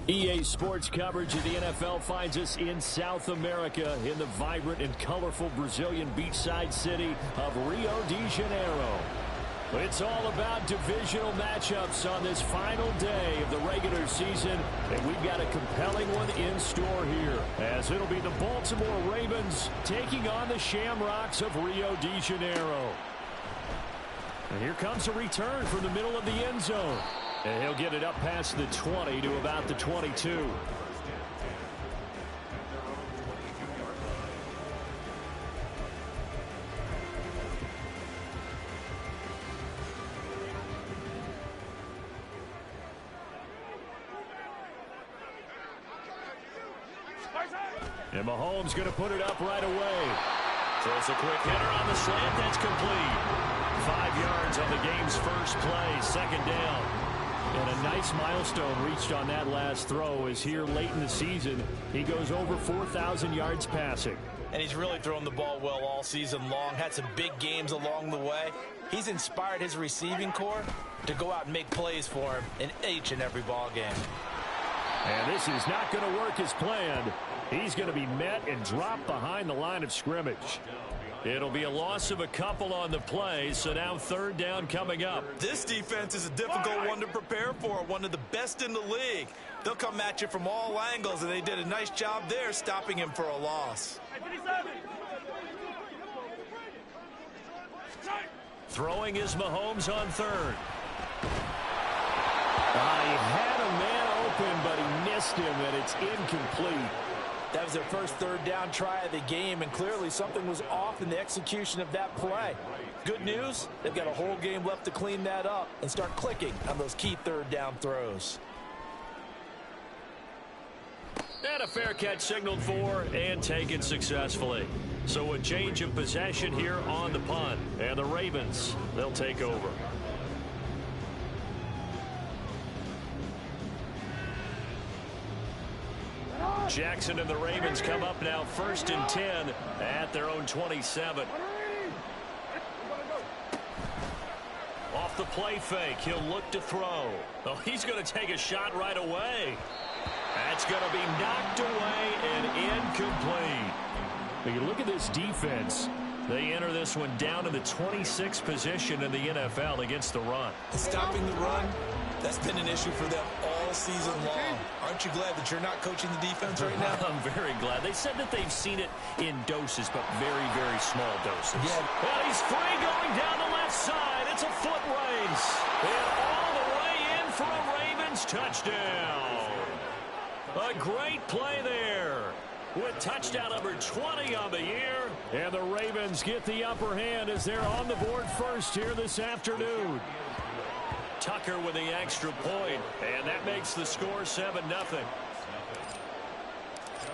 EA Sports coverage of the NFL finds us in South America in the vibrant and colorful Brazilian beachside city of Rio de Janeiro. It's all about divisional matchups on this final day of the regular season, and we've got a compelling one in store here, as it'll be the Baltimore Ravens taking on the Shamrocks of Rio de Janeiro. And here comes a return from the middle of the end zone. And he'll get it up past the 20 to about the 22. And Mahomes going to put it up right away. Throws a quick header on the slant. That's complete. 5 yards on the game's first play. Second down. And a nice milestone reached on that last throw as here late in the season, he goes over 4,000 yards passing. And he's really thrown the ball well all season long, had some big games along the way. He's inspired his receiving corps to go out and make plays for him in each and every ball game. And this is not going to work as planned. He's going to be met and dropped behind the line of scrimmage. It'll be a loss of a couple on the play, so now third down coming up. This defense is a difficult one to prepare for, one of the best in the league. They'll come at you from all angles, and they did a nice job there stopping him for a loss. Throwing is Mahomes on third. He had a man open, but he missed him, and it's incomplete. That was their first third down try of the game, and clearly something was off in the execution of that play. Good news, they've got a whole game left to clean that up and start clicking on those key third down throws. And a fair catch signaled for and taken successfully. So a change of possession here on the punt. And the Ravens, they'll take over. Jackson and the Ravens come up now 1st and 10 at their own 27. Off the play fake, he'll look to throw. Oh, he's going to take a shot right away. That's going to be knocked away and incomplete. When you look at this defense, they enter this one down in the 26th position in the NFL against the run. Stopping the run, that's been an issue for them all season long. Aren't you glad that you're not coaching the defense right now? I'm very glad. They said that they've seen it in doses, but very, very small doses. Yeah. Well, he's free going down the left side. It's a foot race. And all the way in for a Ravens touchdown. A great play there. With touchdown number 20 on the year. And the Ravens get the upper hand as they're on the board first here this afternoon. Tucker with the extra point, and that makes the score 7-0.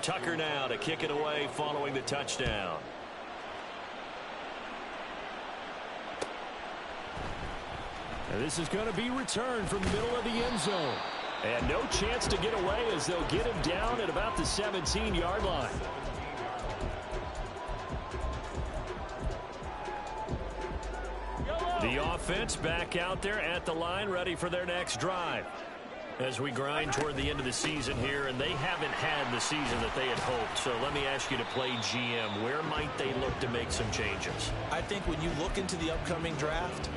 Tucker now to kick it away following the touchdown. And this is going to be returned from the middle of the end zone. And no chance to get away as they'll get him down at about the 17-yard line. The offense back out there at the line, ready for their next drive. As we grind toward the end of the season here, and they haven't had the season that they had hoped. So let me ask you to play GM. Where might they look to make some changes? I think when you look into the upcoming draft,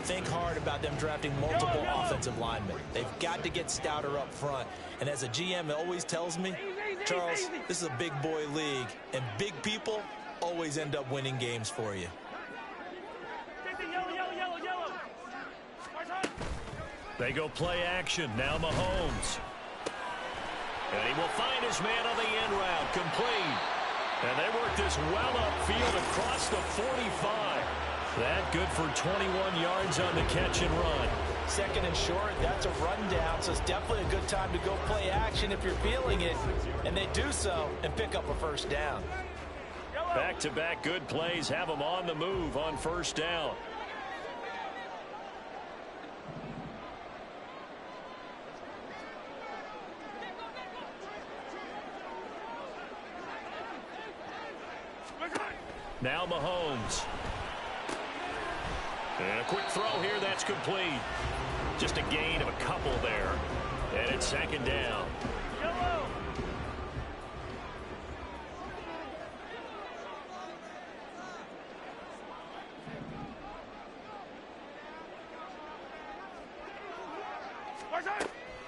think hard about them drafting multiple offensive linemen. They've got to get stouter up front. And as a GM, it always tells me, Charles, this is a big boy league, and big people always end up winning games for you. They go play action. Now Mahomes. And he will find his man on the end route. Complete. And they work this well upfield across the 45. That good for 21 yards on the catch and run. Second and short, that's a rundown, so it's definitely a good time to go play action if you're feeling it. And they do so and pick up a first down. Back-to-back good plays have them on the move on first down. Now Mahomes. And a quick throw here, that's complete. Just a gain of a couple there. And it's second down.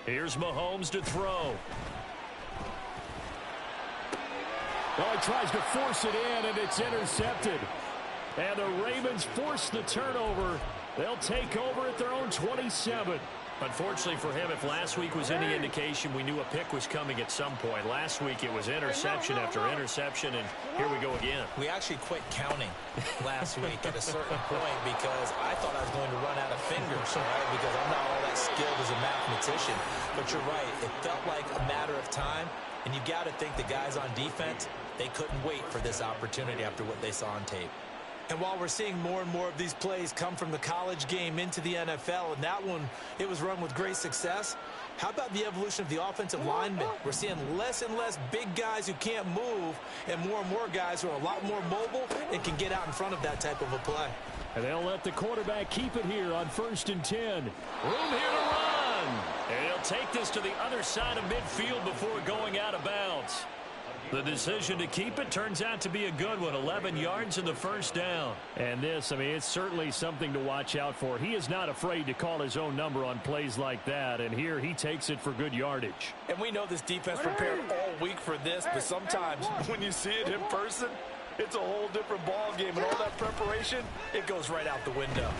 Here's Mahomes to throw. Oh, he tries to force it in, and it's intercepted. And the Ravens force the turnover. They'll take over at their own 27. Unfortunately for him, if last week was any indication, we knew a pick was coming at some point. Last week it was interception after interception, and here we go again. We actually quit counting last week at a certain point because I thought I was going to run out of fingers, right? Because I'm not all that skilled as a mathematician. But you're right. It felt like a matter of time, and you got to think the guys on defense, they couldn't wait for this opportunity after what they saw on tape. And while we're seeing more and more of these plays come from the college game into the NFL, and that one, it was run with great success, how about the evolution of the offensive linemen? We're seeing less and less big guys who can't move and more guys who are a lot more mobile and can get out in front of that type of a play. And they'll let the quarterback keep it here on 1st and 10. Room here to run. And he'll take this to the other side of midfield before going out of bounds. The decision to keep it turns out to be a good one. 11 yards in the first down. And this, I mean, it's certainly something to watch out for. He is not afraid to call his own number on plays like that. And here he takes it for good yardage. And we know this defense prepared all week for this, but sometimes when you see it in person, it's a whole different ball game. And all that preparation, it goes right out the window.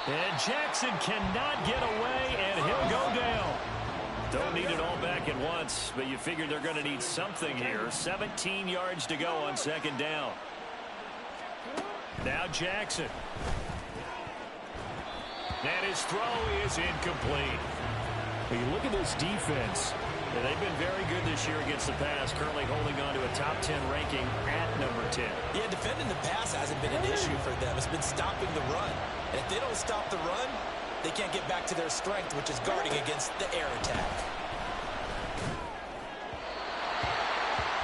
And Jackson cannot get away, and he'll go down. Don't need it all back at once, but you figure they're going to need something here. 17 yards to go on 2nd down. Now Jackson. And his throw is incomplete. When you look at this defense, they've been very good this year against the pass, currently holding on to a top 10 ranking at number 10. Yeah, defending the pass hasn't been an issue for them. It's been stopping the run. And if they don't stop the run, they can't get back to their strength, which is guarding against the air attack.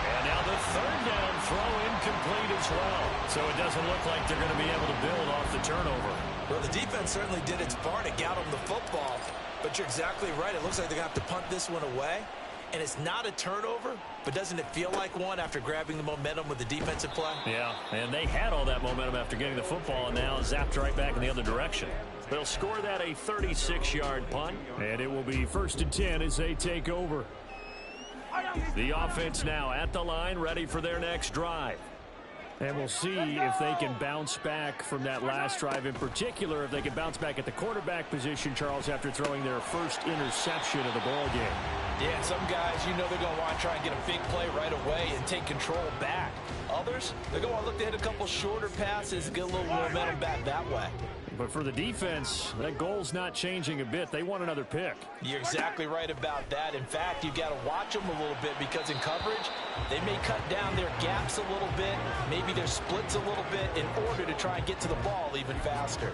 And now the 3rd down throw incomplete as well. So it doesn't look like they're going to be able to build off the turnover. Well, the defense certainly did its part to get them the football. But you're exactly right. It looks like they're going to have to punt this one away. And it's not a turnover, but doesn't it feel like one after grabbing the momentum with the defensive play? Yeah, and they had all that momentum after getting the football, and now zapped right back in the other direction. They'll score that a 36-yard punt, and it will be 1st and 10 as they take over. The offense now at the line, ready for their next drive. And we'll see if they can bounce back from that last drive, in particular, if they can bounce back at the quarterback position, Charles, after throwing their first interception of the ball game. Yeah, and some guys, you know they're going to want to try and get a big play right away and take control back. Others, they're going to look to hit a couple shorter passes and get a little momentum back that way. But for the defense, that goal's not changing a bit. They want another pick. You're exactly right about that. In fact, you've got to watch them a little bit because in coverage, they may cut down their gaps a little bit, maybe their splits a little bit in order to try and get to the ball even faster.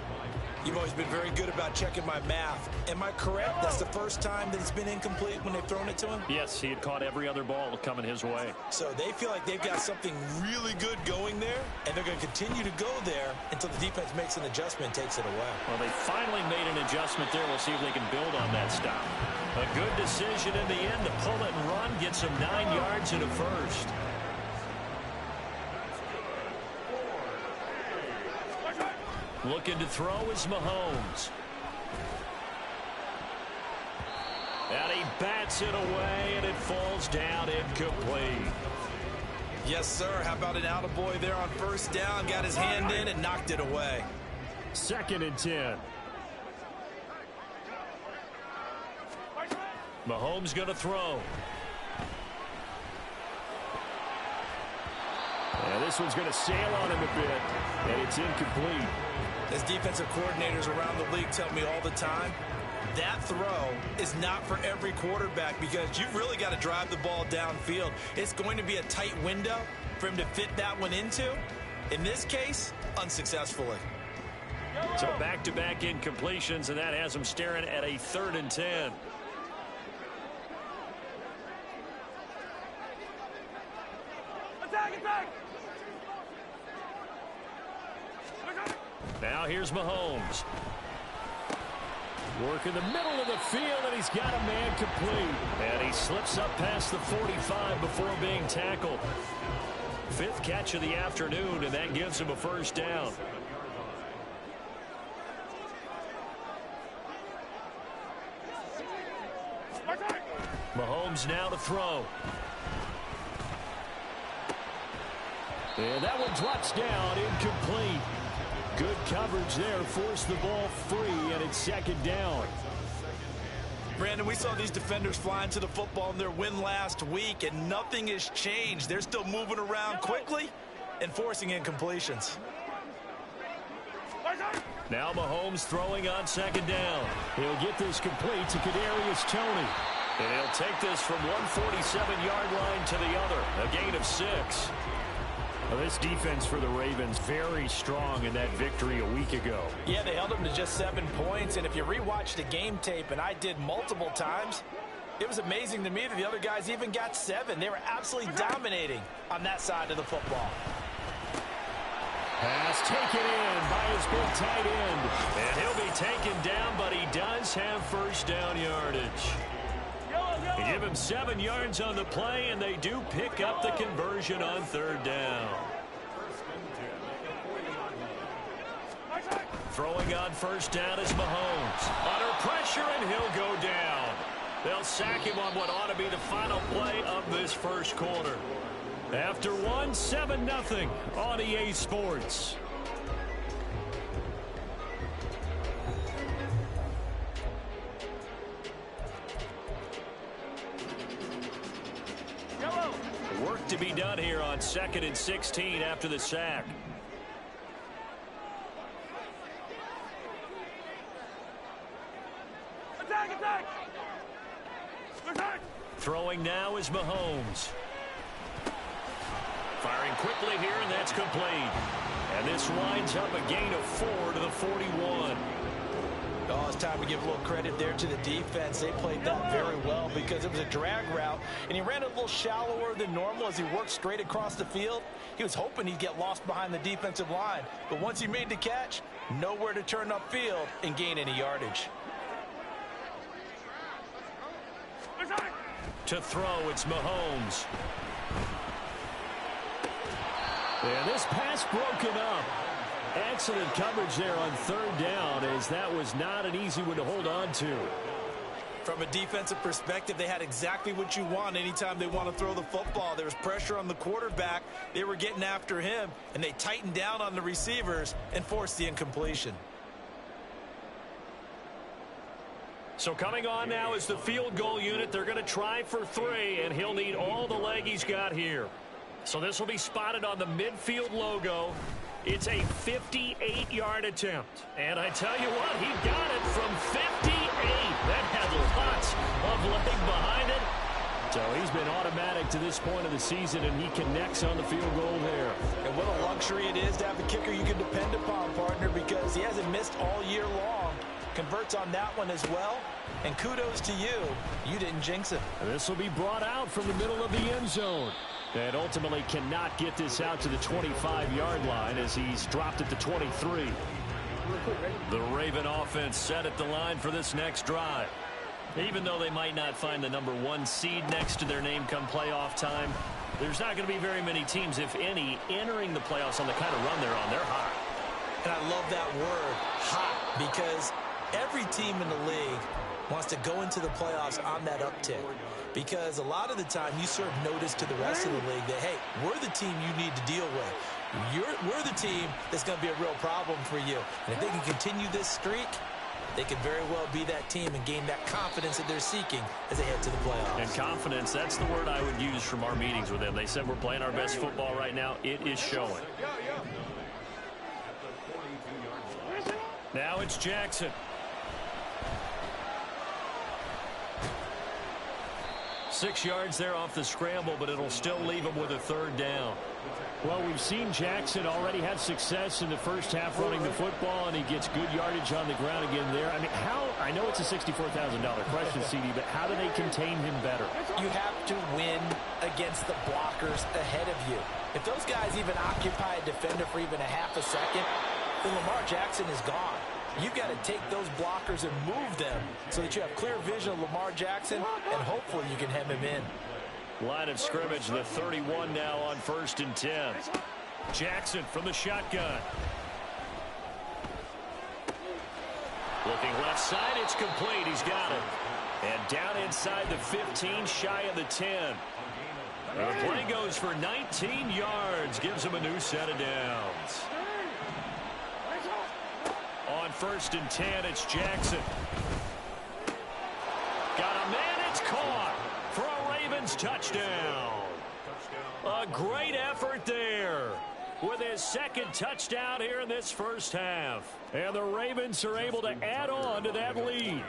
You've always been very good about checking my math. Am I correct? That's the first time that it's been incomplete when they've thrown it to him? Yes, he had caught every other ball coming his way. So they feel like they've got something really good going there, and they're going to continue to go there until the defense makes an adjustment and takes it away. Well, they finally made an adjustment there. We'll see if they can build on that stop. A good decision in the end to pull it and run, get some 9 yards in a first. Looking to throw is Mahomes. And he bats it away, and it falls down incomplete. Yes, sir. How about an attaboy there on 1st down? Got his hand in and knocked it away. 2nd and 10. Mahomes going to throw. And this one's going to sail on him a bit, and it's incomplete. As defensive coordinators around the league tell me all the time, that throw is not for every quarterback because you've really got to drive the ball downfield. It's going to be a tight window for him to fit that one into. In this case, unsuccessfully. So back-to-back incompletions, and that has him staring at a 3rd and 10. Attack! Now here's Mahomes. Work in the middle of the field, and he's got a man complete. And he slips up past the 45 before being tackled. 5th catch of the afternoon, and that gives him a 1st down. Mahomes now to throw. And that one drops down, incomplete. Good coverage there, forced the ball free, and it's second down. Brandon, we saw these defenders flying to the football in their win last week, and nothing has changed. They're still moving around quickly and forcing incompletions. Now Mahomes throwing on second down. He'll get this complete to Kadarius Toney. And he'll take this from 147-yard line to the other. A gain of 6. Well, this defense for the Ravens very strong in that victory a week ago. Yeah, they held them to just 7 points. And if you rewatch the game tape, and I did multiple times, it was amazing to me that the other guys even got 7. They were absolutely dominating on that side of the football. Pass taken in by his big tight end. And he'll be taken down, but he does have first down yardage. They give him 7 yards on the play, and they do pick up the conversion on third down. Throwing on first down is Mahomes. Under pressure, and he'll go down. They'll sack him on what ought to be the final play of this first quarter. After 7-0 on EA Sports. Work to be done here on 2nd and 16 after the sack. Attack! Throwing now is Mahomes. Firing quickly here, and that's complete. And this winds up a gain of 4 to the 41. Oh, it's time to give a little credit there to the defense. They played that very well because it was a drag route, and he ran a little shallower than normal as he worked straight across the field. He was hoping he'd get lost behind the defensive line, but once he made the catch, nowhere to turn upfield and gain any yardage. To throw, it's Mahomes. And this pass broken up. Excellent coverage there on third down, as that was not an easy one to hold on to. From a defensive perspective, they had exactly what you want anytime they want to throw the football. There was pressure on the quarterback. They were getting after him, and they tightened down on the receivers and forced the incompletion. So coming on now is the field goal unit. They're going to try for 3, and he'll need all the leg he's got here. So this will be spotted on the midfield logo. It's a 58-yard attempt. And I tell you what, he got it from 58. That had lots of leg behind it. So he's been automatic to this point of the season, and he connects on the field goal there. And what a luxury it is to have a kicker you can depend upon, partner, because he hasn't missed all year long. Converts on that one as well. And kudos to you. You didn't jinx him. And this will be brought out from the middle of the end zone. And ultimately cannot get this out to the 25-yard line as he's dropped at the 23. The Raven offense set at the line for this next drive. Even though they might not find the #1 seed next to their name come playoff time, there's not going to be very many teams, if any, entering the playoffs on the kind of run they're on. They're hot. And I love that word, hot, because every team in the league wants to go into the playoffs on that uptick. Because a lot of the time you serve notice to the rest of the league that, hey, we're the team you need to deal with. We're the team that's going to be a real problem for you. And if they can continue this streak, they could very well be that team and gain that confidence that they're seeking as they head to the playoffs. And confidence, that's the word I would use from our meetings with them. They said we're playing our best football right now. It is showing. Now it's Jackson. 6 yards there off the scramble, but it'll still leave him with a third down. Well, we've seen Jackson already have success in the first half running the football, and he gets good yardage on the ground again there. I mean, I know it's a $64,000 question, CD, but how do they contain him better? You have to win against the blockers ahead of you. If those guys even occupy a defender for even a half a second, then Lamar Jackson is gone. You've got to take those blockers and move them so that you have clear vision of Lamar Jackson, and hopefully you can hem him in. Line of scrimmage, the 31 now on 1st and 10. Jackson from the shotgun. Looking left side, it's complete. He's got it. And down inside the 15, shy of the 10. The play goes for 19 yards, gives him a new set of downs. On 1st and 10, it's Jackson. Got a man, it's caught for a Ravens touchdown. A great effort there with his 2nd touchdown here in this first half. And the Ravens are able to add on to that lead.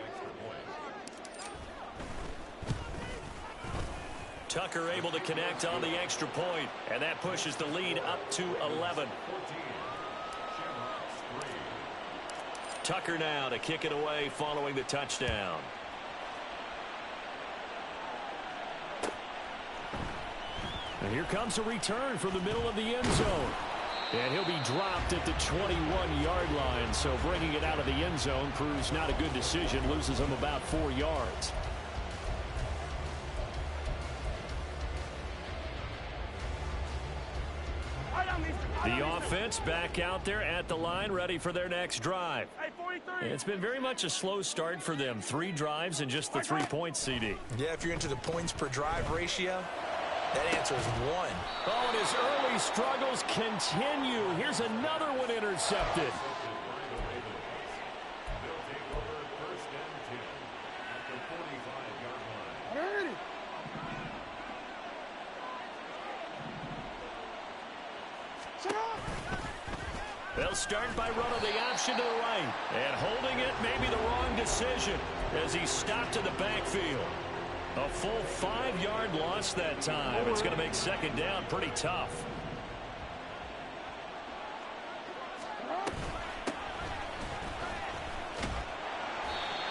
Tucker able to connect on the extra point, and that pushes the lead up to 11. Tucker now to kick it away following the touchdown. And here comes a return from the middle of the end zone. And he'll be dropped at the 21-yard line, so bringing it out of the end zone proves not a good decision, loses him about 4 yards. The offense back out there at the line, ready for their next drive. It's been very much a slow start for them. 3 drives and just the 3 points, CD. Yeah, if you're into the points per drive ratio, that answer is 1. Oh, and his early struggles continue. Here's another one intercepted. They'll start by running the option to the right. And holding it may be the wrong decision as he stopped in the backfield. A full 5-yard loss that time. It's going to make 2nd down pretty tough.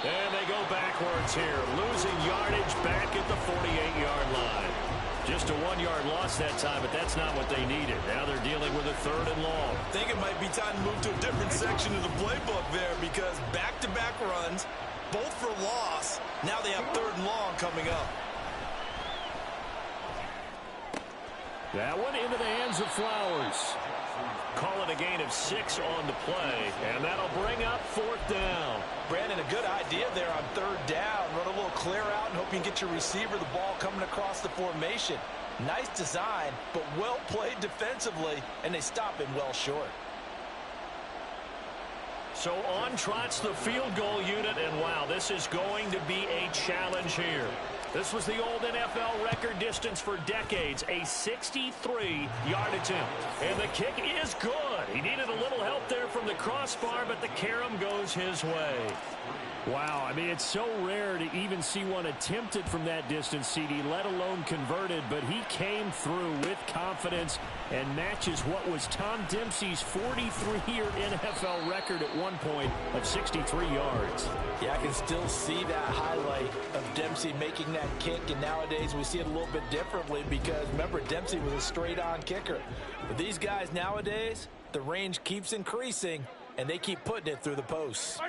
And they go backwards here, losing yardage back at the 48-yard line. Just a 1-yard loss that time, but that's not what they needed. Now they're dealing with a 3rd and long. I think it might be time to move to a different section of the playbook there because back-to-back runs, both for loss. Now they have 3rd and long coming up. That one into the hands of Flowers. Call it a gain of 6 on the play, and that'll bring up 4th down. Brandon, a good idea there on 3rd down. Run a little clear out and hope you can get your receiver the ball coming across the formation. Nice design, but well played defensively, and they stop him well short. So on trots the field goal unit, and wow, this is going to be a challenge here. This was the old NFL record distance for decades, a 63-yard attempt. And the kick is good. He needed a little help there from the crossbar, but the carom goes his way. Wow, I mean, it's so rare to even see one attempted from that distance, CD, let alone converted, but he came through with confidence and matches what was Tom Dempsey's 43-year NFL record at one point of 63 yards. Yeah, I can still see that highlight of Dempsey making that kick, and nowadays we see it a little bit differently because, remember, Dempsey was a straight-on kicker. But these guys nowadays, the range keeps increasing, and they keep putting it through the posts.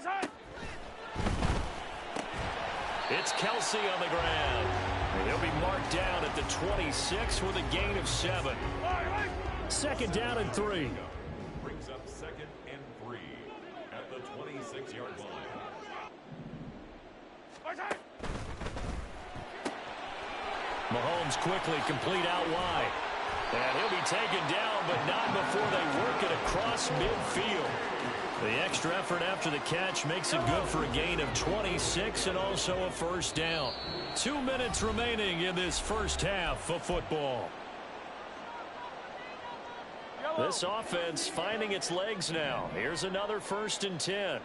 It's Kelsey on the ground. And he'll be marked down at the 26 with a gain of 7. 2nd down and 3. Brings up 2nd and 3 at the 26-yard line. Mahomes quickly complete out wide. And he'll be taken down, but not before they work it across midfield. The extra effort after the catch makes it good for a gain of 26 and also a 1st down. 2 minutes remaining in this first half of football. This offense finding its legs now. Here's another 1st and 10.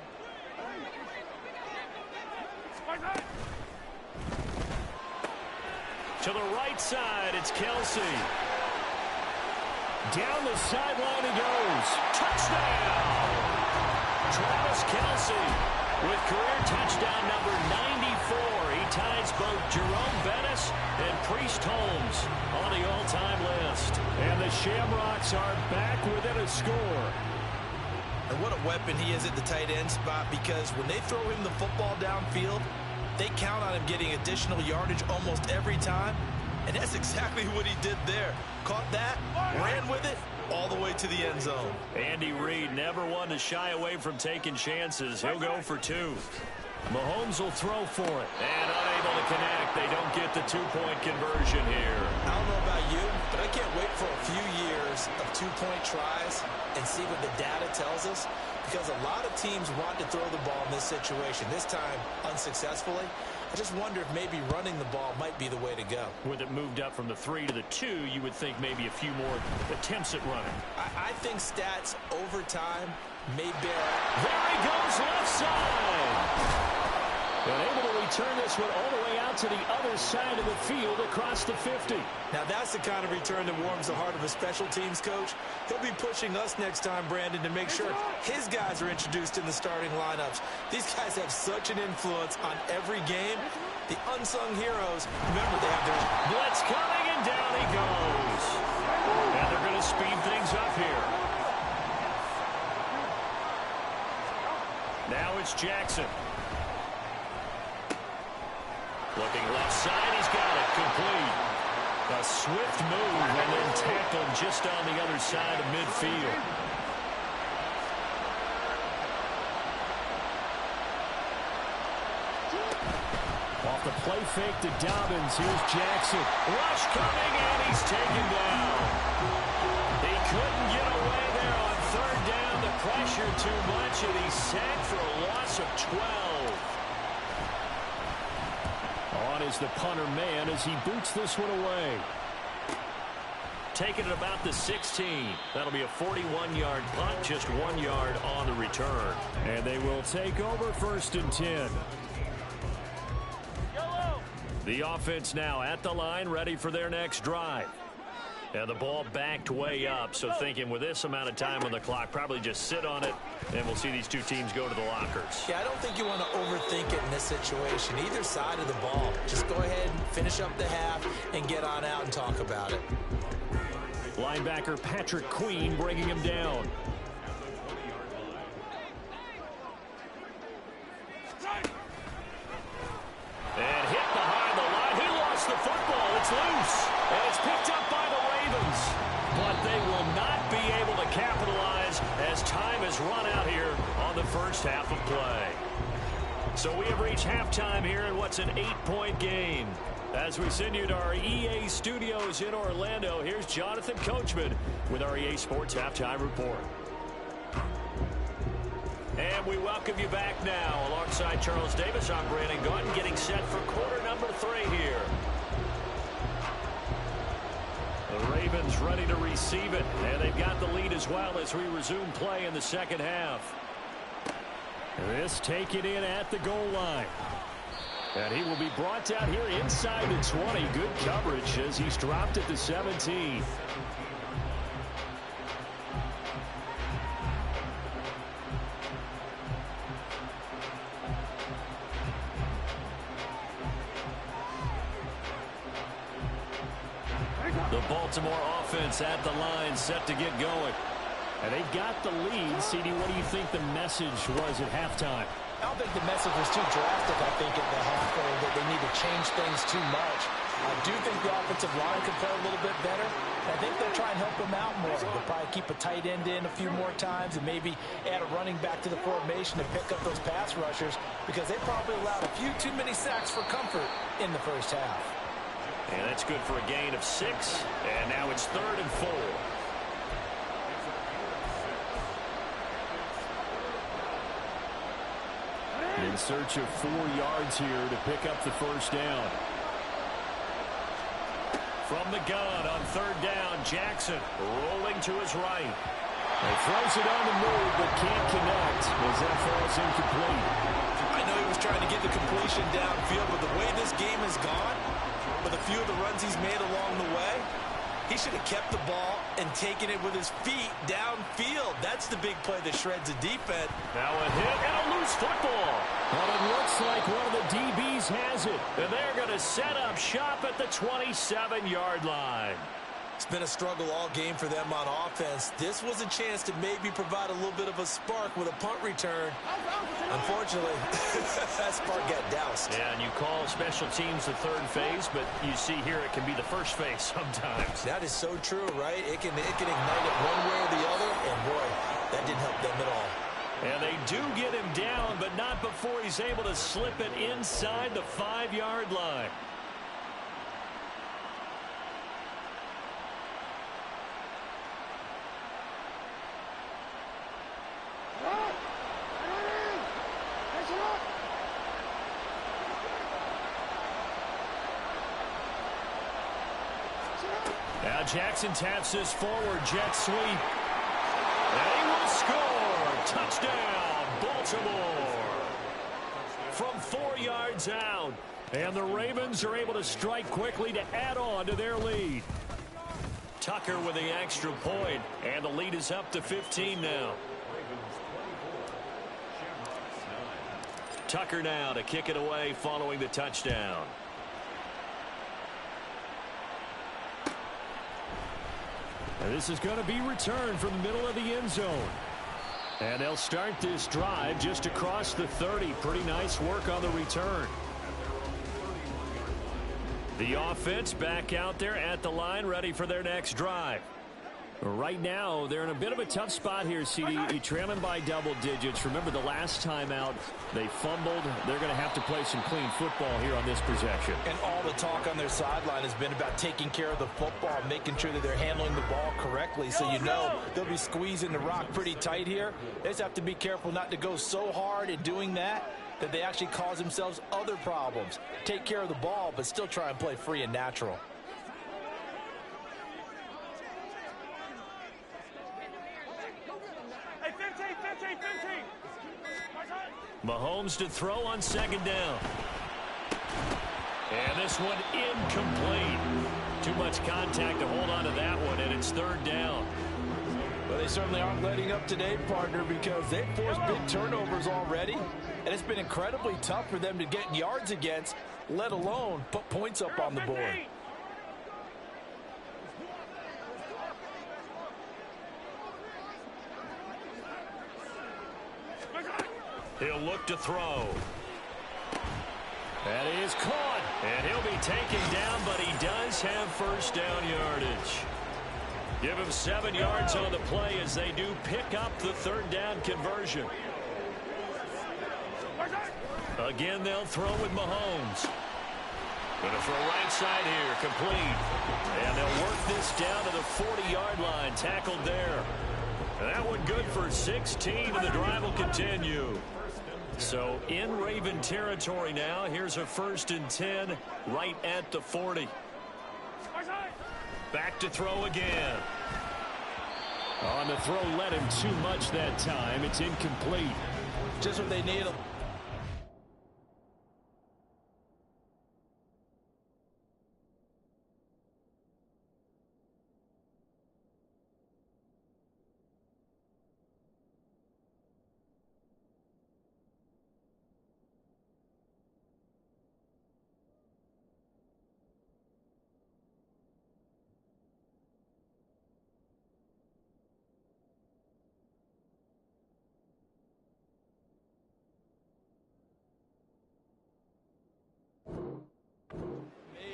To the right side, it's Kelsey. Down the sideline he goes. Touchdown! Travis Kelsey with career touchdown number 94. He ties both Jerome Bettis and Priest Holmes on the all-time list. And the Shamrocks are back within a score. And what a weapon he is at the tight end spot, because when they throw him the football downfield, they count on him getting additional yardage almost every time. And that's exactly what he did there. Caught that, ran with it, all the way to the end zone. Andy Reid never one to shy away from taking chances. He'll go for 2. Mahomes will throw for it. And unable to connect. They don't get the two-point conversion here. I don't know about you, but I can't wait for a few years of two-point tries and see what the data tells us, because a lot of teams want to throw the ball in this situation, this time unsuccessfully. I just wonder if maybe running the ball might be the way to go. With it moved up from the 3 to the 2, you would think maybe a few more attempts at running. I think stats over time may bear out. There he goes, left side. And able to return this one all the way out to the other side of the field across the 50. Now that's the kind of return that warms the heart of a special teams coach. He'll be pushing us next time, Brandon, to make sure his guys are introduced in the starting lineups. These guys have such an influence on every game. The unsung heroes, remember, they have their blitz coming, and down he goes. And they're going to speed things up here. Now it's Jackson. Looking left side, he's got it, complete. A swift move and then tackled just on the other side of midfield. Off the play fake to Dobbins, here's Jackson. Rush coming, and he's taken down. He couldn't get away there on third down. The pressure too much, and he's sacked for a loss of 12. On is the punter man as he boots this one away. Taking it about the 16. That'll be a 41-yard punt, just 1 yard on the return. And they will take over 1st and 10. The offense now at the line, ready for their next drive. And the ball backed way up, so thinking with this amount of time on the clock, probably just sit on it, and we'll see these two teams go to the lockers. Yeah, I don't think you want to overthink it in this situation. Either side of the ball. Just go ahead and finish up the half and get on out and talk about it. Linebacker Patrick Queen bringing him down. And hit behind the line. He lost the football. It's loose. And it's picked up by the Ravens. But they will not be able to capitalize as time has run out here on the first half of play. So we have reached halftime here in what's an 8-point game. As we send you to our EA studios in Orlando, here's Jonathan Coachman with our EA Sports Halftime Report. And we welcome you back now. Alongside Charles Davis, I'm Brandon Gaudin, getting set for quarter number 3 here. The Ravens ready to receive it, and they've got the lead as well as we resume play in the second half. This taken in at the goal line. And he will be brought down here inside the 20. Good coverage as he's dropped at the 17. The Baltimore offense at the line, set to get going. And they've got the lead. CD, what do you think the message was at halftime? I don't think the message was too drastic, I think, at the half, or that they need to change things too much. I do think the offensive line could play a little bit better. I think they'll try and help them out more. They'll probably keep a tight end in a few more times and maybe add a running back to the formation to pick up those pass rushers, because they probably allowed a few too many sacks for comfort in the first half. And that's good for a gain of 6. And now it's 3rd and 4. In search of 4 yards here to pick up the first down. From the gun on 3rd down, Jackson rolling to his right. He throws it on the move but can't connect as that falls incomplete. I know he was trying to get the completion downfield, but the way this game has gone, with a few of the runs he's made along the way, he should have kept the ball and taken it with his feet downfield. That's the big play that shreds a defense. Now a hit and a loose football. But it looks like one of the DBs has it. And they're going to set up shop at the 27-yard line. It's been a struggle all game for them on offense. This was a chance to maybe provide a little bit of a spark with a punt return. Unfortunately, that spark got doused. Yeah, and you call special teams the 3rd phase, but you see here it can be the 1st phase sometimes. That is so true, right? It can ignite it one way or the other, and boy, that didn't help them at all. And they do get him down, but not before he's he's able to slip it inside the 5-yard line. Now Jackson taps this forward, jet sweep. And he will score. Touchdown, Baltimore. From 4 yards out. And the Ravens are able to strike quickly to add on to their lead. Tucker with the extra point, and the lead is up to 15 now. Tucker now to kick it away following the touchdown. And this is going to be returned from the middle of the end zone. And they'll start this drive just across the 30. Pretty nice work on the return. The offense back out there at the line, ready for their next drive. Right now, they're in a bit of a tough spot here, CD. Trailing by double digits. Remember, the last time out, they fumbled. They're going to have to play some clean football here on this possession. And all the talk on their sideline has been about taking care of the football, making sure that they're handling the ball correctly. So you know they'll be squeezing the rock pretty tight here. They just have to be careful not to go so hard in doing that they actually cause themselves other problems. Take care of the ball, but still try and play free and natural. Mahomes to throw on second down. And this one incomplete. Too much contact to hold on to that one, and it's third down. Well, they certainly aren't letting up today, partner, because they've forced big turnovers already, and it's been incredibly tough for them to get yards against, let alone put points up on the board. He'll look to throw. That is caught. And he'll be taken down, but he does have first down yardage. Give him 7 yards on the play as they do pick up the third down conversion. Again, they'll throw with Mahomes. Going to throw right side here, complete. And they'll work this down to the 40-yard line, tackled there. That one good for 16, and the drive will continue. So in Raven territory now. Here's a 1st and 10 right at the 40. Back to throw again. On the throw, let him too much that time. It's incomplete. Just what they need.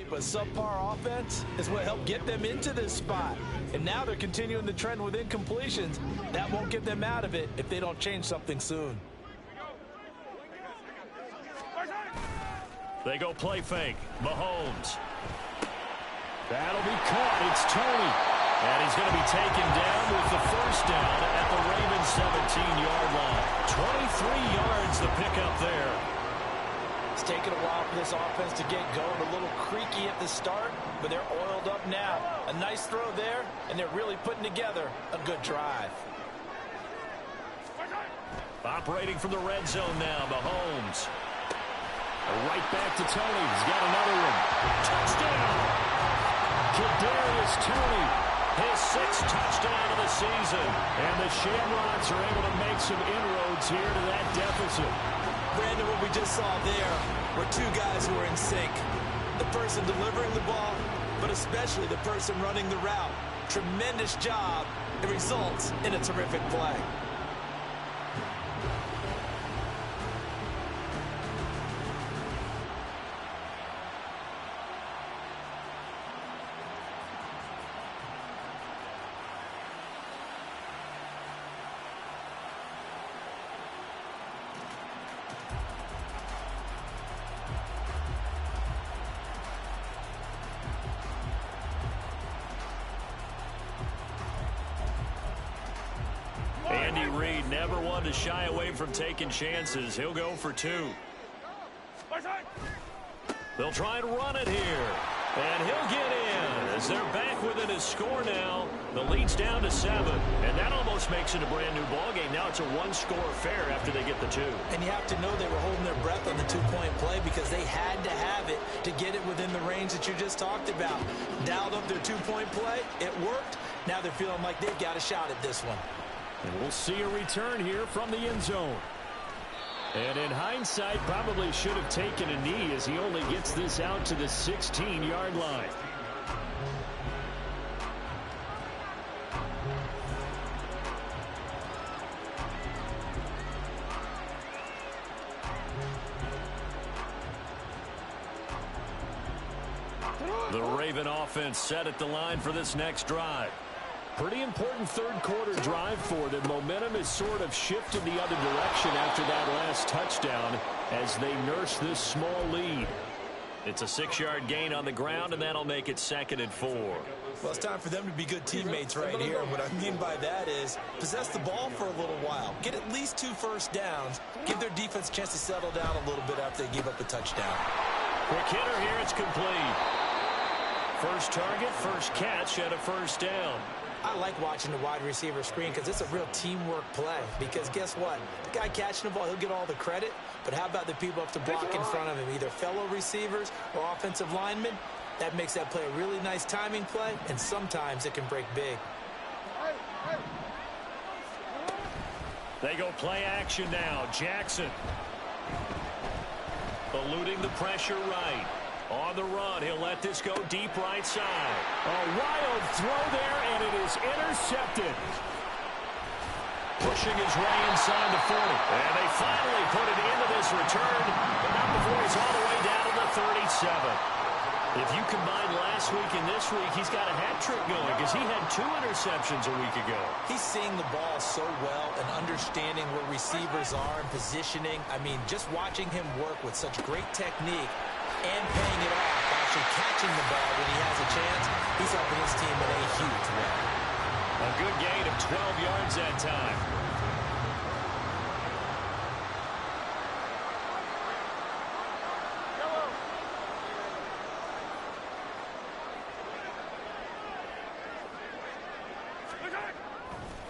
But subpar offense is what helped get them into this spot. And now they're continuing the trend with incompletions. That won't get them out of it if they don't change something soon. They go play fake. Mahomes. That'll be caught. It's Tony. And he's going to be taken down with the first down at the Ravens 17-yard line. 23 yards the pickup there. It's taken a while for this offense to get going. A little creaky at the start, but they're oiled up now. A nice throw there, and they're really putting together a good drive. Operating from the red zone now, Mahomes. Right back to Tony. He's got another one. Touchdown! Kadarius Toney, his 6th touchdown of the season. And the Shamrocks are able to make some inroads here to that deficit. Brandon, what we just saw there were two guys who were in sync. The person delivering the ball, but especially the person running the route. Tremendous job. It results in a terrific play. Andy Reid never one to shy away from taking chances. He'll go for 2. They'll try and run it here. And he'll get in as they're back within his score now. The lead's down to 7. And that almost makes it a brand-new ballgame. Now it's a one-score affair after they get the 2. And you have to know they were holding their breath on the two-point play because they had to have it to get it within the range that you just talked about. Dialed up their two-point play. It worked. Now they're feeling like they've got a shot at this one. And we'll see a return here from the end zone. And in hindsight, probably should have taken a knee as he only gets this out to the 16-yard line. The Raven offense set at the line for this next drive. Pretty important third-quarter drive for them. Momentum has sort of shifted the other direction after that last touchdown as they nurse this small lead. It's a 6-yard gain on the ground, and that'll make it 2nd and 4. Well, it's time for them to be good teammates right here. And what I mean by that is possess the ball for a little while. Get at least 2 first downs. Give their defense a chance to settle down a little bit after they give up a touchdown. Quick hitter here. It's complete. First target, first catch, and a first down. I like watching the wide receiver screen because it's a real teamwork play. Because guess what? The guy catching the ball, he'll get all the credit. But how about the people up to block in front of him, either fellow receivers or offensive linemen? That makes that play a really nice timing play, and sometimes it can break big. They go play action now. Jackson eluding the pressure right. On the run, he'll let this go deep right side. A wild throw there, and it is intercepted. Pushing his way inside the 40. And they finally put it into this return, but not before he's all the way down to the 37. If you combine last week and this week, he's got a hat trick going because he had 2 interceptions a week ago. He's seeing the ball so well and understanding where receivers are and positioning. I mean, just watching him work with such great technique and paying it off by actually catching the ball when he has a chance, he's helping his team in a huge way. A good gain of 12 yards that time.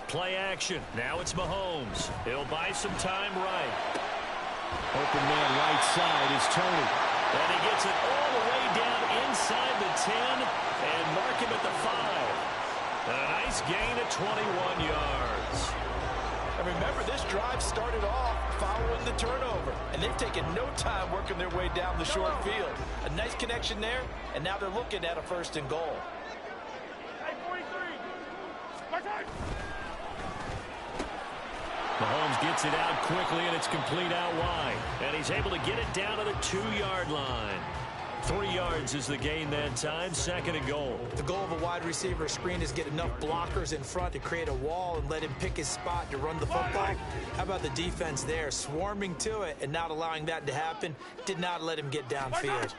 Play action. Now it's Mahomes. He'll buy some time right. Open man right side is Tony. And he gets it all the way down inside the 10 and mark him at the 5. A nice gain of 21 yards. And remember, this drive started off following the turnover, and they've taken no time working their way down the short field. A nice connection there, and now they're looking at a 1st and goal. Mahomes gets it out quickly, and it's complete out wide. And he's able to get it down to the 2-yard line. 3 yards is the gain that time, 2nd and goal. The goal of a wide receiver screen is get enough blockers in front to create a wall and let him pick his spot to run the football. How about the defense there, swarming to it and not allowing that to happen? Did not let him get downfield.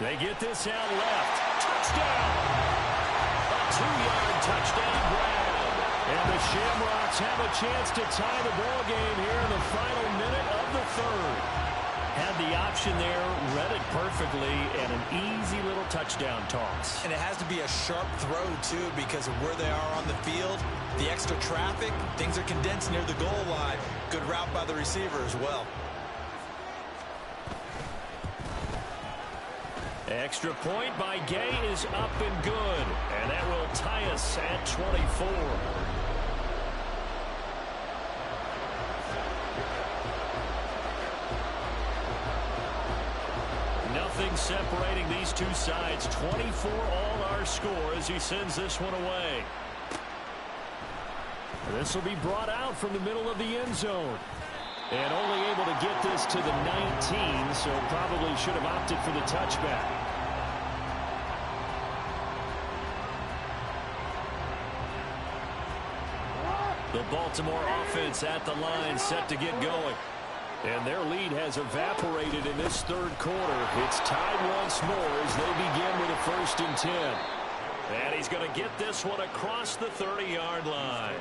They get this out left. Touchdown! A 2-yard touchdown grab. And the Shamrocks have a chance to tie the ball game here in the final minute of the 3rd. Had the option there, read it perfectly, and an easy little touchdown toss. And it has to be a sharp throw, too, because of where they are on the field. The extra traffic, things are condensed near the goal line. Good route by the receiver as well. Extra point by Gay is up and good. And that will tie us at 24. Nothing separating these two sides. 24 all our score as he sends this one away. This will be brought out from the middle of the end zone. And only able to get this to the 19, so probably should have opted for the touchback. The Baltimore offense at the line, set to get going. And their lead has evaporated in this 3rd quarter. It's tied once more as they begin with a 1st and 10. And he's going to get this one across the 30-yard line.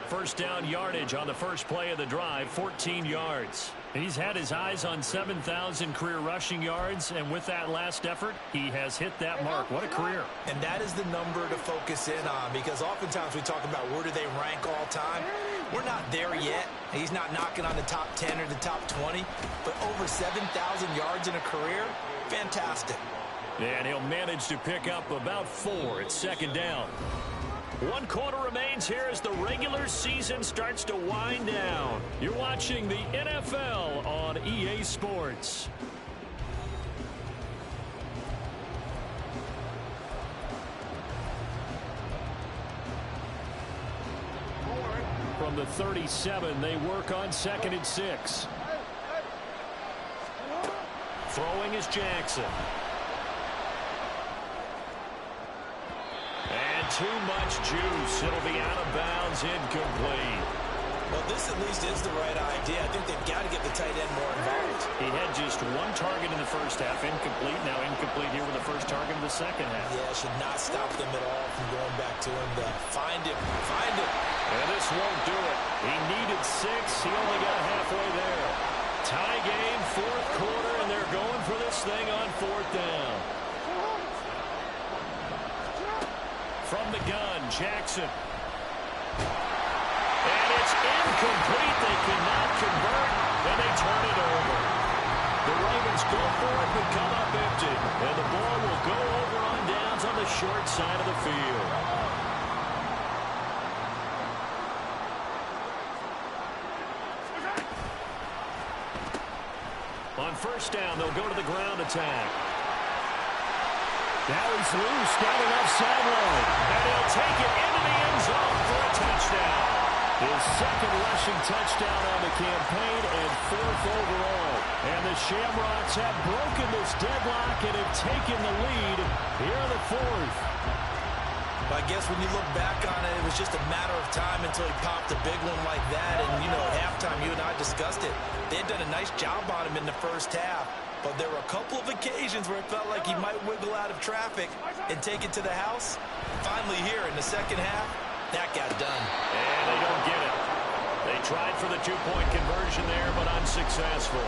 First down yardage on the first play of the drive, 14 yards. He's had his eyes on 7,000 career rushing yards, and with that last effort, he has hit that mark. What a career. And that is the number to focus in on, because oftentimes we talk about where do they rank all time. We're not there yet. He's not knocking on the top 10 or the top 20, but over 7,000 yards in a career, fantastic. And he'll manage to pick up about 4 at second down. 1 quarter remains here as the regular season starts to wind down. You're watching the NFL on EA Sports. From the 37, they work on 2nd and 6. Throwing is Jackson. And too much juice. It'll be out of bounds, incomplete. Well, this at least is the right idea. I think they've got to get the tight end more involved. He had just 1 target in the first half, incomplete. Now incomplete here with the first target in the second half. Yeah, should not stop them at all from going back to him. Find him. And this won't do it. He needed 6. He only got halfway there. Tie game, 4th quarter, and they're going for this thing on 4th down. From the gun, Jackson. And it's incomplete. They cannot convert, and they turn it over. The Ravens go for it, but come up empty. And the ball will go over on downs on the short side of the field. On first down, they'll go to the ground attack. Now he's loose down the left sideline. And he'll take it into the end zone for a touchdown. His 2nd rushing touchdown on the campaign and 4th overall. And the Shamrocks have broken this deadlock and have taken the lead here in the 4th. I guess when you look back on it, it was just a matter of time until he popped a big one like that. And, you know, at halftime, you and I discussed it. They had done a nice job on him in the first half. But there were a couple of occasions where it felt like he might wiggle out of traffic and take it to the house. Finally here in the second half, that got done. And they don't get it. They tried for the 2-point conversion there, but unsuccessful.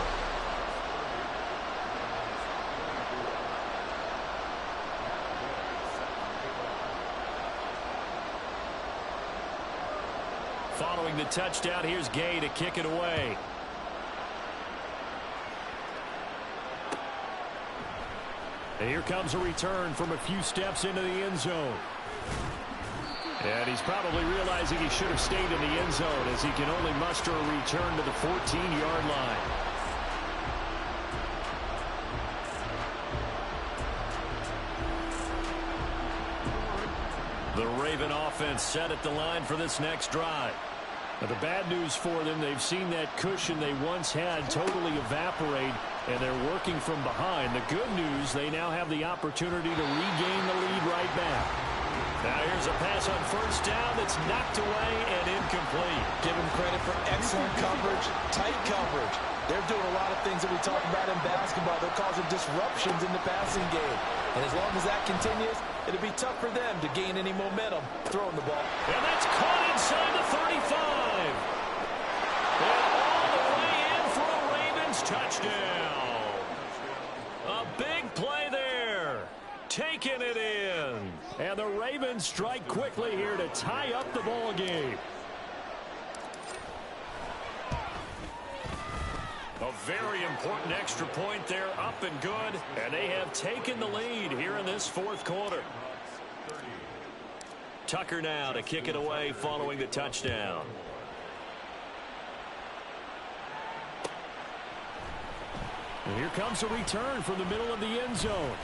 Following the touchdown, here's Gay to kick it away. And here comes a return from a few steps into the end zone. And he's probably realizing he should have stayed in the end zone as he can only muster a return to the 14-yard line. The Raven offense set at the line for this next drive. Now, the bad news for them, they've seen that cushion they once had totally evaporate, and they're working from behind. The good news, they now have the opportunity to regain the lead right back. Now here's a pass on first down that's knocked away and incomplete. Give him credit for excellent coverage, tight coverage. They're doing a lot of things that we talk about in basketball. They're causing disruptions in the passing game. And as long as that continues, it'll be tough for them to gain any momentum throwing the ball. And that's caught inside the 35. And all the way in for a Ravens touchdown. A big play there. Taking it in. And the Ravens strike quickly here to tie up the ball game. A very important extra point there, up and good. And they have taken the lead here in this 4th quarter. Tucker now to kick it away following the touchdown. And here comes a return from the middle of the end zone.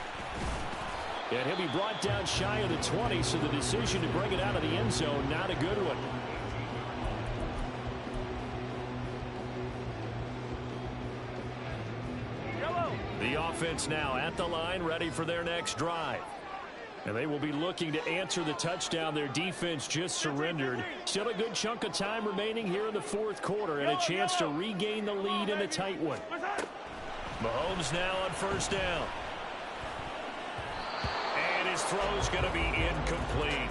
And he'll be brought down shy of the 20, so the decision to bring it out of the end zone, not a good one. The offense now at the line, ready for their next drive. And they will be looking to answer the touchdown their defense just surrendered. Still a good chunk of time remaining here in the 4th quarter and a chance to regain the lead in a tight one. Mahomes now on first down. And his throw's going to be incomplete.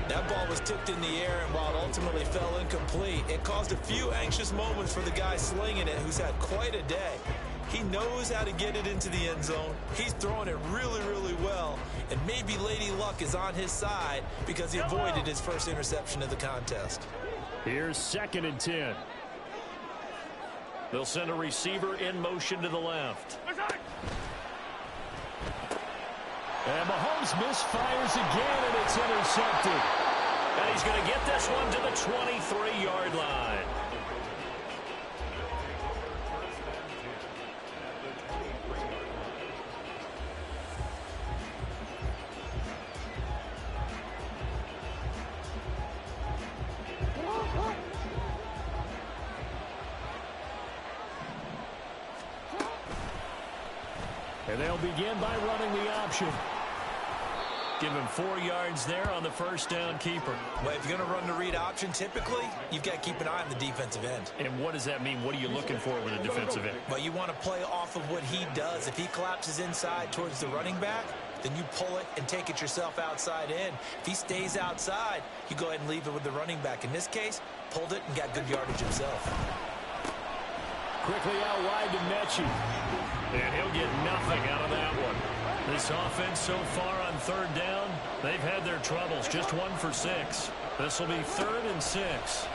That ball was tipped in the air, and while it ultimately fell incomplete, it caused a few anxious moments for the guy slinging it, who's had quite a day. He knows how to get it into the end zone. He's throwing it really, really well, and maybe Lady Luck is on his side because he avoided his first interception of the contest. Here's 2nd and 10. They'll send a receiver in motion to the left. And Mahomes misfires again, and it's intercepted. And he's going to get this one to the 23-yard line. And they'll begin by running the option. Give him 4 yards there on the first down keeper. Well, if you're going to run the read option, typically, you've got to keep an eye on the defensive end. And what does that mean? What are you looking for with a defensive end? Well, you want to play off of what he does. If he collapses inside towards the running back, then you pull it and take it yourself outside in. If he stays outside, you go ahead and leave it with the running back. In this case, pulled it and got good yardage himself. Quickly out wide to Mechie. And he'll get nothing out of that one. This offense so far on 3rd down, they've had their troubles. Just 1 for 6. This will be 3rd and 6.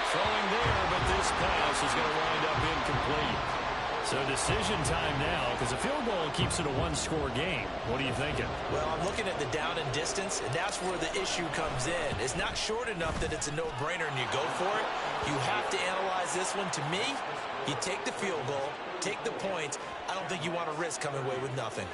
Throwing there, but this pass is going to wind up incomplete. So decision time now, because a field goal keeps it a 1-score game. What are you thinking? Well, I'm looking at the down and distance, and that's where the issue comes in. It's not short enough that it's a no-brainer and you go for it. You have to analyze this one. To me, you take the field goal, take the points. I don't think you want to risk coming away with nothing.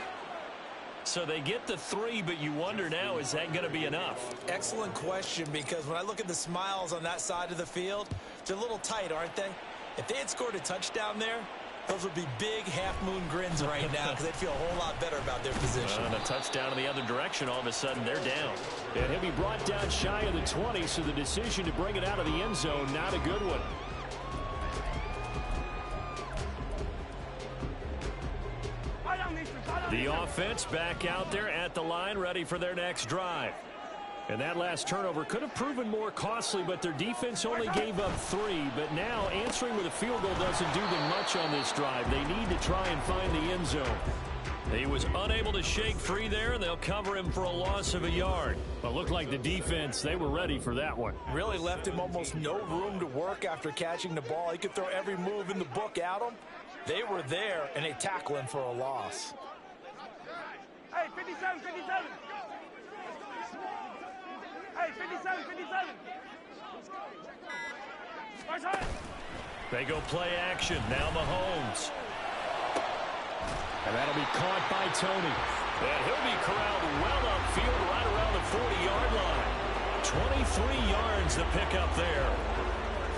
So they get the 3, but you wonder now, is that going to be enough? Excellent question, because when I look at the smiles on that side of the field, they're a little tight, aren't they? If they had scored a touchdown there, those would be big half-moon grins right now because they'd feel a whole lot better about their position. And a touchdown in the other direction, all of a sudden they're down. And he'll be brought down shy of the 20, so the decision to bring it out of the end zone, not a good one. The offense back out there at the line, ready for their next drive. And that last turnover could have proven more costly, but their defense only gave up 3. But now answering with a field goal doesn't do them much on this drive. They need to try and find the end zone. He was unable to shake free there, and they'll cover him for a loss of a yard. But looked like the defense, they were ready for that one. Really left him almost no room to work after catching the ball. He could throw every move in the book at him. They were there, and they tackle him for a loss. Hey, 57, 57. Hey, 57, 57. They go play action. Now Mahomes. And that'll be caught by Tony. And he'll be corralled well upfield right around the 40-yard line. 23 yards to pick up there.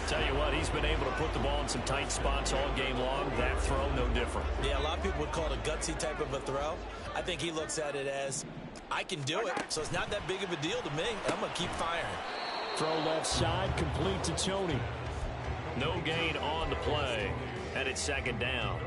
Tell you what, he's been able to put the ball in some tight spots all game long. That throw, no different. Yeah, a lot of people would call it a gutsy type of a throw. I think he looks at it as, I can do it, so it's not that big of a deal to me, and I'm going to keep firing. Throw left side, complete to Tony. No gain on the play, and it's 2nd down.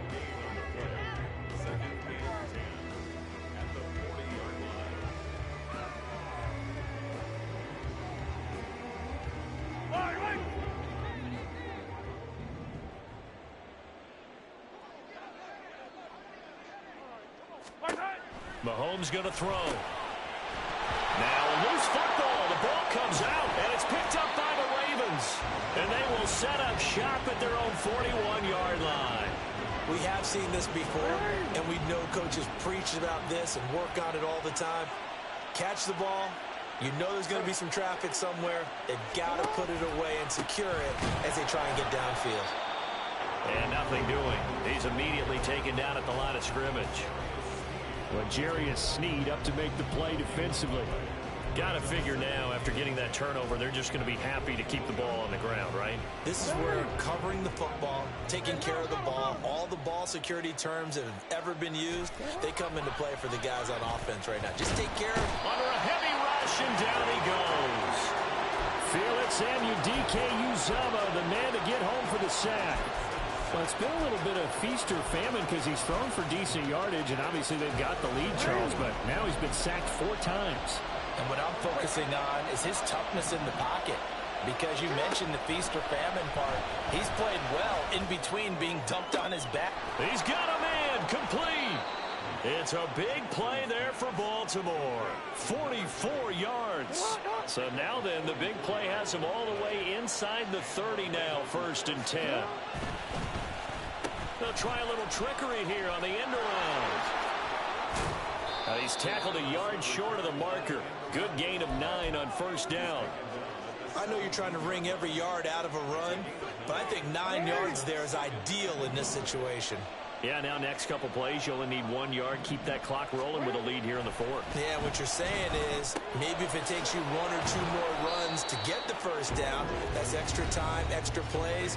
Mahomes going to throw. Now a loose football. The ball comes out, and it's picked up by the Ravens. And they will set up shop at their own 41-yard line. We have seen this before, and we know coaches preach about this and work on it all the time. Catch the ball. You know there's going to be some traffic somewhere. They've got to put it away and secure it as they try and get downfield. And nothing doing. He's immediately taken down at the line of scrimmage. Well, Jarius Sneed up to make the play defensively. Got to figure now, after getting that turnover, they're just going to be happy to keep the ball on the ground, right? This is where covering the football, taking care of the ball, all the ball security terms that have ever been used, they come into play for the guys on offense right now. Just take care of it. Under a heavy rush, and down he goes. Felix Anudike-Uzomah, the man to get home for the sack. Well, it's been a little bit of feast or famine because he's thrown for decent yardage, and obviously they've got the lead, Charles, but now he's been sacked 4 times. And what I'm focusing on is his toughness in the pocket. Because you mentioned the feast or famine part. He's played well in between being dumped on his back. He's got a man complete. It's a big play there for Baltimore. 44 yards. So now then, the big play has him all the way inside the 30 now, 1st and 10. They'll try a little trickery here on the end around. He's tackled a yard short of the marker. Good gain of 9 on 1st down. I know you're trying to wring every yard out of a run, but I think 9 yards there is ideal in this situation. Yeah, now next couple plays, you only need 1 yard. Keep that clock rolling with a lead here in the 4th. Yeah, what you're saying is maybe if it takes you 1 or 2 more runs to get the 1st down, that's extra time, extra plays,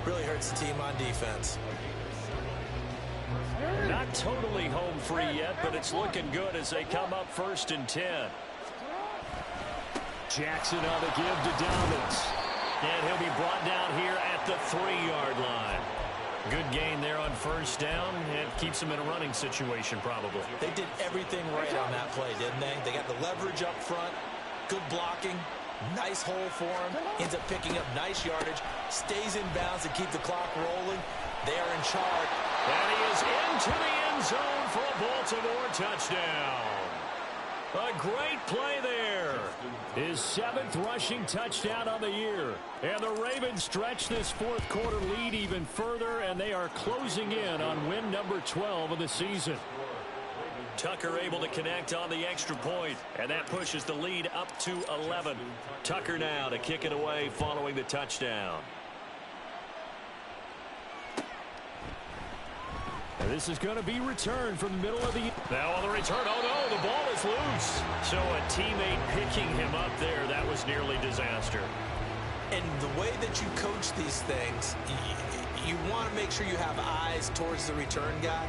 really hurts the team on defense. Not totally home free yet, but it's looking good as they come up 1st and 10. Jackson on the give to Dobbins. And he'll be brought down here at the 3-yard line. Good gain there on 1st down. It keeps him in a running situation probably. They did everything right on that play, didn't they? They got the leverage up front, good blocking, nice hole for him, ends up picking up nice yardage, stays in bounds to keep the clock rolling. They are in charge. And he is into the end zone for a Baltimore touchdown. A great play there. His 7th rushing touchdown on the year. And the Ravens stretch this 4th quarter lead even further, and they are closing in on win number 12 of the season. Tucker able to connect on the extra point, and that pushes the lead up to 11. Tucker now to kick it away following the touchdown. And this is going to be returned from the middle of the... Now on the return, oh no, the ball is loose. So a teammate picking him up there, that was nearly disaster. And the way that you coach these things, you want to make sure you have eyes towards the return guy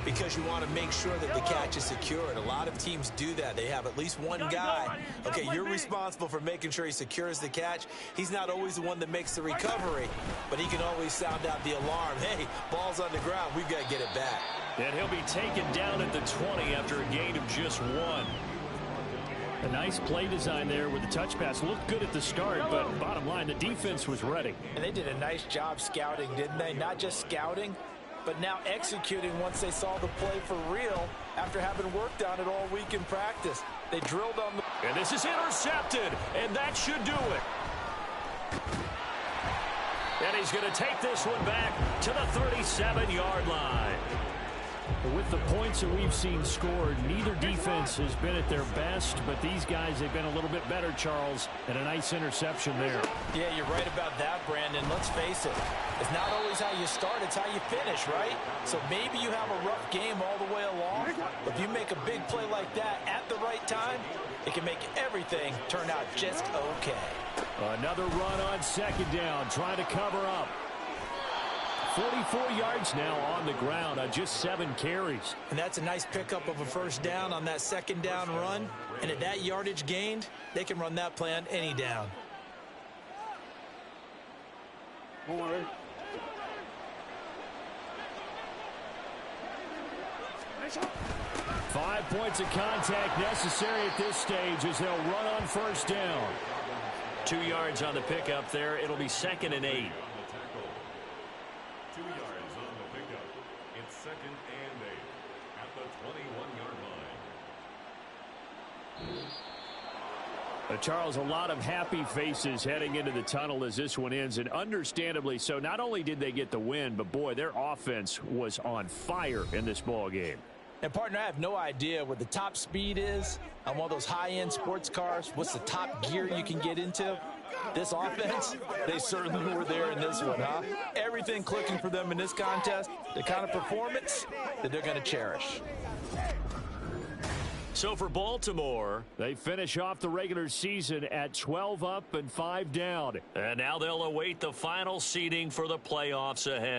because you want to make sure that the catch is secured. A lot of teams do that. They have at least one guy. Okay, you're responsible for making sure he secures the catch. He's not always the one that makes the recovery, but he can always sound out the alarm. Hey, ball's on the ground. We've got to get it back. And he'll be taken down at the 20 after a gain of just 1. A nice play design there with the touch pass. Looked good at the start, but bottom line, the defense was ready. And they did a nice job scouting, didn't they? Not just scouting, but now executing once they saw the play for real after having worked on it all week in practice. They drilled on the... And this is intercepted, and that should do it. And he's going to take this one back to the 37-yard line. With the points that we've seen scored, neither defense has been at their best, but these guys, they've been a little bit better, Charles, and a nice interception there. Yeah, you're right about that, Brandon. Let's face it. It's not always how you start, it's how you finish, right? So maybe you have a rough game all the way along, but if you make a big play like that at the right time, it can make everything turn out just okay. Another run on 2nd down, trying to cover up. 44 yards now on the ground on just 7 carries. And that's a nice pickup of a 1st down on that 2nd down run. And at that yardage gained, they can run that play on any down. 5 points of contact necessary at this stage as they'll run on 1st down. 2 yards on the pickup there. It'll be 2nd and 8. 2 yards on the pickup. It's 2nd and 8 at the 21-yard line. Charles, a lot of happy faces heading into the tunnel as this one ends, and understandably so. Not only did they get the win, but boy, their offense was on fire in this ball game. And, partner, I have no idea what the top speed is on one of those high-end sports cars. What's the top gear you can get into? This offense, they certainly were there in this one, huh? Everything clicking for them in this contest, the kind of performance that they're going to cherish. So for Baltimore, they finish off the regular season at 12 up and 5 down. and now they'll await the final seeding for the playoffs ahead.